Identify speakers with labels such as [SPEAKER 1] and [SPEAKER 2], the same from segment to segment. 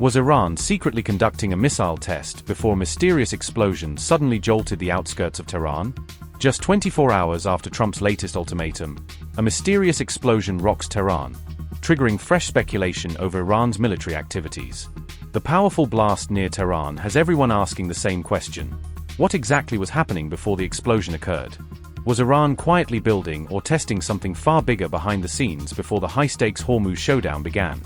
[SPEAKER 1] Was Iran secretly conducting a missile test before a mysterious explosion suddenly jolted the outskirts of Tehran? Just 24 hours after Trump's latest ultimatum, a mysterious explosion rocks Tehran, triggering fresh speculation over Iran's military activities. The powerful blast near Tehran has everyone asking the same question. What exactly was happening before the explosion occurred? Was Iran quietly building or testing something far bigger behind the scenes before the high-stakes Hormuz showdown began?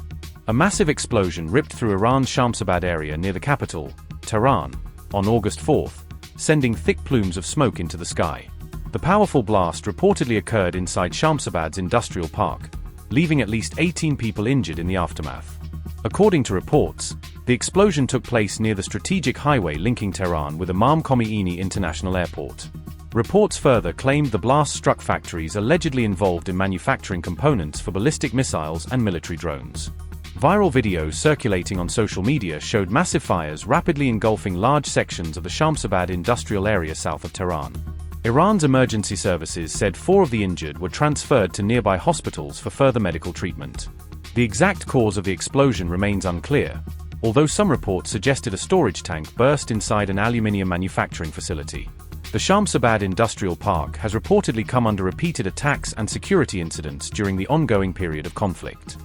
[SPEAKER 1] A massive explosion ripped through Iran's Shamsabad area near the capital, Tehran, on August 4, sending thick plumes of smoke into the sky. The powerful blast reportedly occurred inside Shamsabad's industrial park, leaving at least 18 people injured in the aftermath. According to reports, the explosion took place near the strategic highway linking Tehran with Imam Khomeini International Airport. Reports further claimed the blast struck factories allegedly involved in manufacturing components for ballistic missiles and military drones. Viral videos circulating on social media showed massive fires rapidly engulfing large sections of the Shamsabad industrial area south of Tehran. Iran's emergency services said 4 of the injured were transferred to nearby hospitals for further medical treatment. The exact cause of the explosion remains unclear, although some reports suggested a storage tank burst inside an aluminium manufacturing facility. The Shamsabad industrial park has reportedly come under repeated attacks and security incidents during the ongoing period of conflict.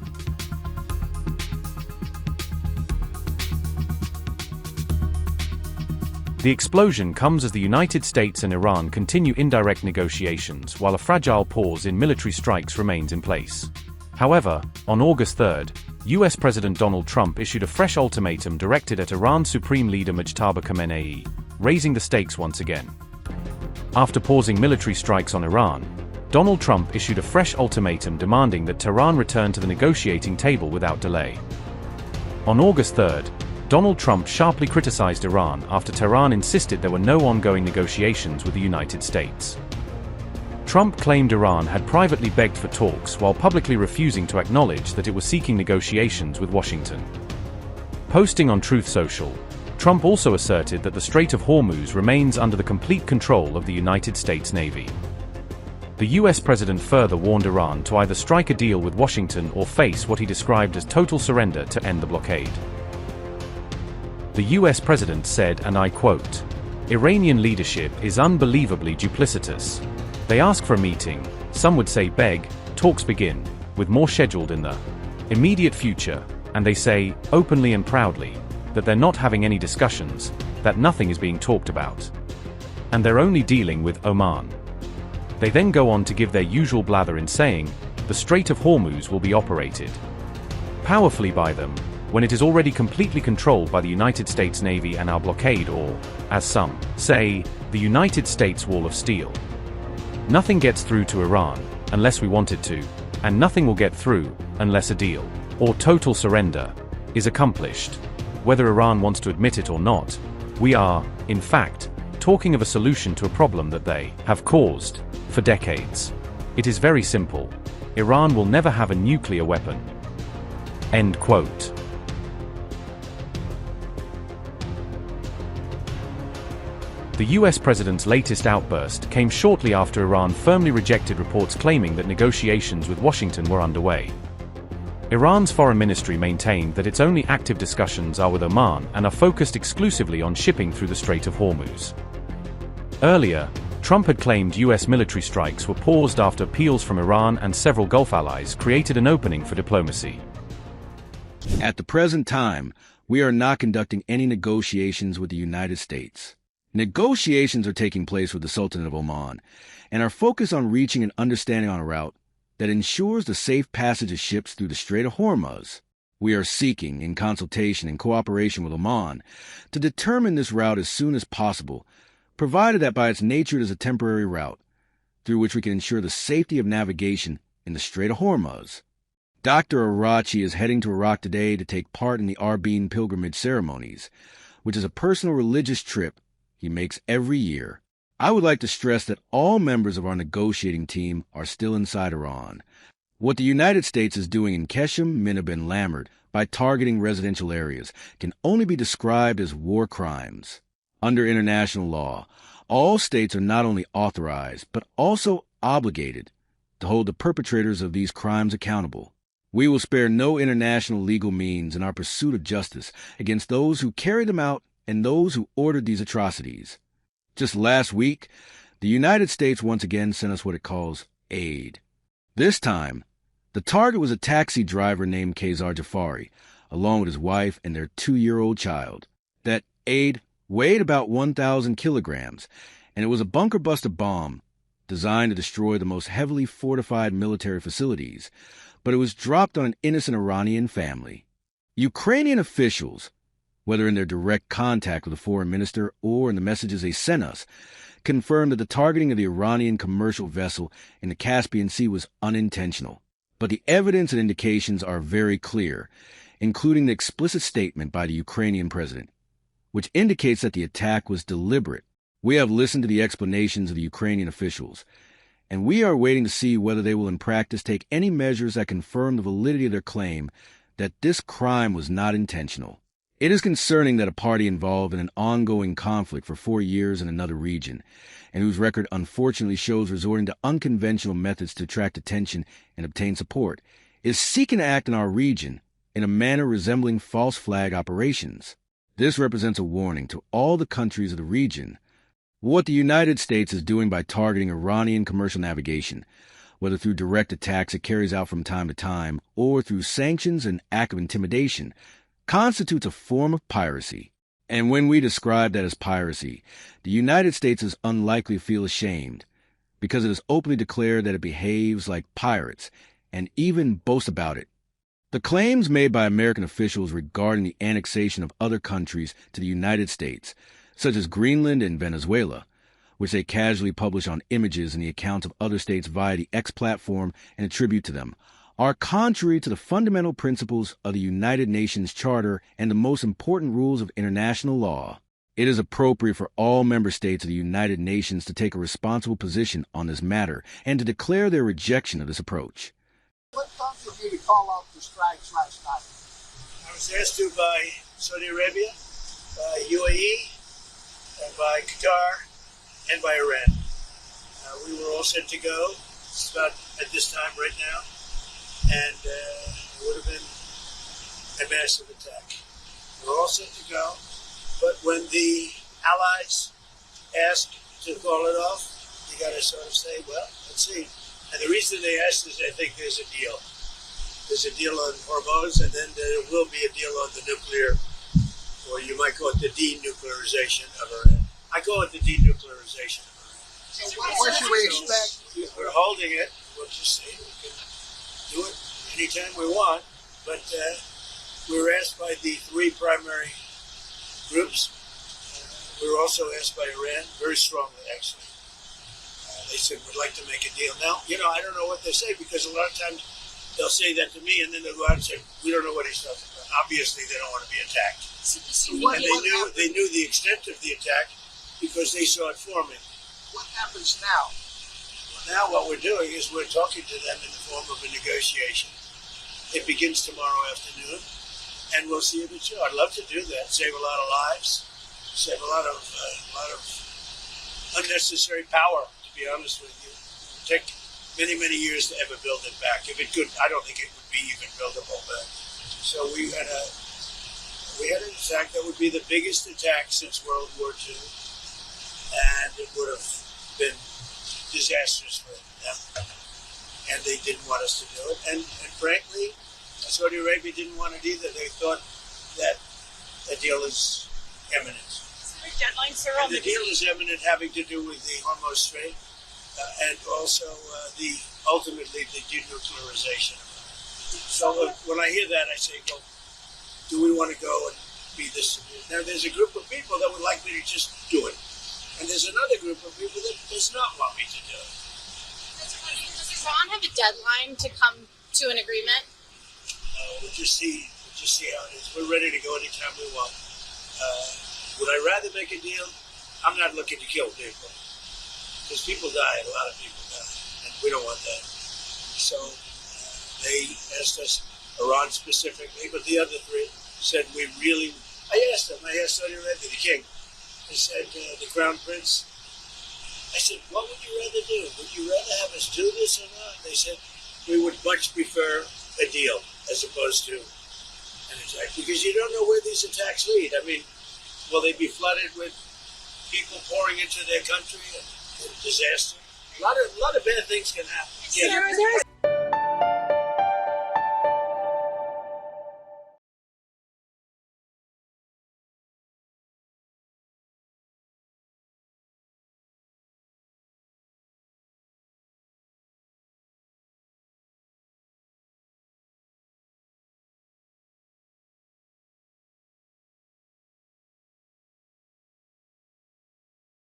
[SPEAKER 1] The explosion comes as the United States and Iran continue indirect negotiations while a fragile pause in military strikes remains in place. However, on August 3, U.S. President Donald Trump issued a fresh ultimatum directed at Iran's Supreme Leader Mujtaba Khamenei, raising the stakes once again. After pausing military strikes on Iran, Donald Trump issued a fresh ultimatum demanding that Tehran return to the negotiating table without delay. On August 3, Donald Trump sharply criticized Iran after Tehran insisted there were no ongoing negotiations with the United States. Trump claimed Iran had privately begged for talks while publicly refusing to acknowledge that it was seeking negotiations with Washington. Posting on Truth Social, Trump also asserted that the Strait of Hormuz remains under the complete control of the United States Navy. The U.S. president further warned Iran to either strike a deal with Washington or face what he described as total surrender to end the blockade. The U.S. president said, and I quote, "Iranian leadership is unbelievably duplicitous. They ask for a meeting, some would say beg, talks begin, with more scheduled in the immediate future, and they say, openly and proudly, that they're not having any discussions, that nothing is being talked about. And they're only dealing with Oman. They then go on to give their usual blather in saying, the Strait of Hormuz will be operated powerfully by them, when it is already completely controlled by the United States Navy and our blockade or, as some say, the United States Wall of Steel. Nothing gets through to Iran, unless we want it to, and nothing will get through, unless a deal, or total surrender, is accomplished. Whether Iran wants to admit it or not, we are, in fact, talking of a solution to a problem that they have caused for decades. It is very simple. Iran will never have a nuclear weapon." End quote. The U.S. president's latest outburst came shortly after Iran firmly rejected reports claiming that negotiations with Washington were underway. Iran's foreign ministry maintained that its only active discussions are with Oman and are focused exclusively on shipping through the Strait of Hormuz. Earlier, Trump had claimed U.S. military strikes were paused after appeals from Iran and several Gulf allies created an opening for diplomacy.
[SPEAKER 2] At the present time, we are not conducting any negotiations with the United States. Negotiations are taking place with the Sultan of Oman and are focused on reaching an understanding on a route that ensures the safe passage of ships through the Strait of Hormuz. We are seeking, in consultation and cooperation with Oman, to determine this route as soon as possible, provided that by its nature it is a temporary route, through which we can ensure the safety of navigation in the Strait of Hormuz. Dr. Arachi is heading to Iraq today to take part in the Arbaeen pilgrimage ceremonies, which is a personal religious trip he makes every year. I would like to stress that all members of our negotiating team are still inside Iran. What the United States is doing in Keshem, Minab, and Lamert by targeting residential areas can only be described as war crimes. Under international law, all states are not only authorized, but also obligated to hold the perpetrators of these crimes accountable. We will spare no international legal means in our pursuit of justice against those who carried them out and those who ordered these atrocities. Just last week, the United States once again sent us what it calls aid. This time, the target was a taxi driver named Kazar Jafari, along with his wife and their 2-year-old child. That aid weighed about 1,000 kilograms, and it was a bunker-buster bomb designed to destroy the most heavily fortified military facilities, but it was dropped on an innocent Iranian family. Ukrainian officials, whether in their direct contact with the foreign minister or in the messages they sent us, confirmed that the targeting of the Iranian commercial vessel in the Caspian Sea was unintentional. But the evidence and indications are very clear, including the explicit statement by the Ukrainian president, which indicates that the attack was deliberate. We have listened to the explanations of the Ukrainian officials, and we are waiting to see whether they will in practice take any measures that confirm the validity of their claim that this crime was not intentional. It is concerning that a party involved in an ongoing conflict for 4 years in another region, and whose record unfortunately shows resorting to unconventional methods to attract attention and obtain support, is seeking to act in our region in a manner resembling false flag operations. This represents a warning to all the countries of the region. What the United States is doing by targeting Iranian commercial navigation, whether through direct attacks it carries out from time to time or through sanctions and act of intimidation, constitutes a form of piracy. And when we describe that as piracy, the United States is unlikely to feel ashamed, because it has openly declared that it behaves like pirates, and even boasts about it. The claims made by American officials regarding the annexation of other countries to the United States, such as Greenland and Venezuela, which they casually publish on images and the accounts of other states via the X platform and attribute to them, are contrary to the fundamental principles of the United Nations Charter and the most important rules of international law. It is appropriate for all member states of the United Nations to take a responsible position on this matter and to declare their rejection of this approach.
[SPEAKER 3] What prompted you to call off the strikes last night?
[SPEAKER 4] I was asked to by Saudi Arabia, by UAE, and by Qatar, and by Iran. We were all set to go. It's about at this time right now, and it would have been a massive attack. We're all set to go, but when the allies asked to call it off, you got to sort of say, well, let's see. And the reason they asked is I think there's a deal. There's a deal on Hormuz, and then there will be a deal on the nuclear, or you might call it the denuclearization of Iran. I call it the denuclearization of Iran.
[SPEAKER 3] So what should we expect?
[SPEAKER 4] We're holding it. We'll just say we can do it anytime we want. But we were asked by the 3 primary groups. We were also asked by Iran, very strongly actually. They said, we'd like to make a deal. Now, I don't know what they say, because a lot of times they'll say that to me, and then they'll go out and say, we don't know what he's talking about. Obviously, they don't want to be attacked. And they knew the extent of the attack because they saw it forming.
[SPEAKER 3] What happens now?
[SPEAKER 4] Well, now what we're doing is we're talking to them in the form of a negotiation. It begins tomorrow afternoon, and we'll see if it's true. I'd love to do that, save a lot of lives, save a lot of unnecessary power. To be honest with you, it would take many, many years to ever build it back. If it could, I don't think it would be even buildable back. So we had an attack that would be the biggest attack since World War II, and it would have been disastrous for them. And they didn't want us to do it. And frankly, Saudi Arabia didn't want it either. They thought that a deal is imminent.
[SPEAKER 5] Deadlines are on
[SPEAKER 4] the deal is imminent, having to do with the Hormuz Strait and also ultimately the denuclearization. So when I hear that, I say, well, do we want to go and be this? Now, there's a group of people that would like me to just do it, and there's another group of people that does not want me to do it.
[SPEAKER 5] Does Iran have a deadline to come to an agreement?
[SPEAKER 4] We'll just see how it is. We're ready to go anytime we want. Would I rather make a deal? I'm not looking to kill people, because people die, a lot of people die, and we don't want that. So they asked us, Iran specifically, but the other 3 said I asked Saudi Arabia, the king, I said, the crown prince, I said, what would you rather do? Would you rather have us do this or not? They said, we would much prefer a deal. as opposed to an attack, because you don't know where these attacks lead. I mean, will they be flooded with people pouring into their country and disaster? A lot of bad things can happen.
[SPEAKER 6] Is there a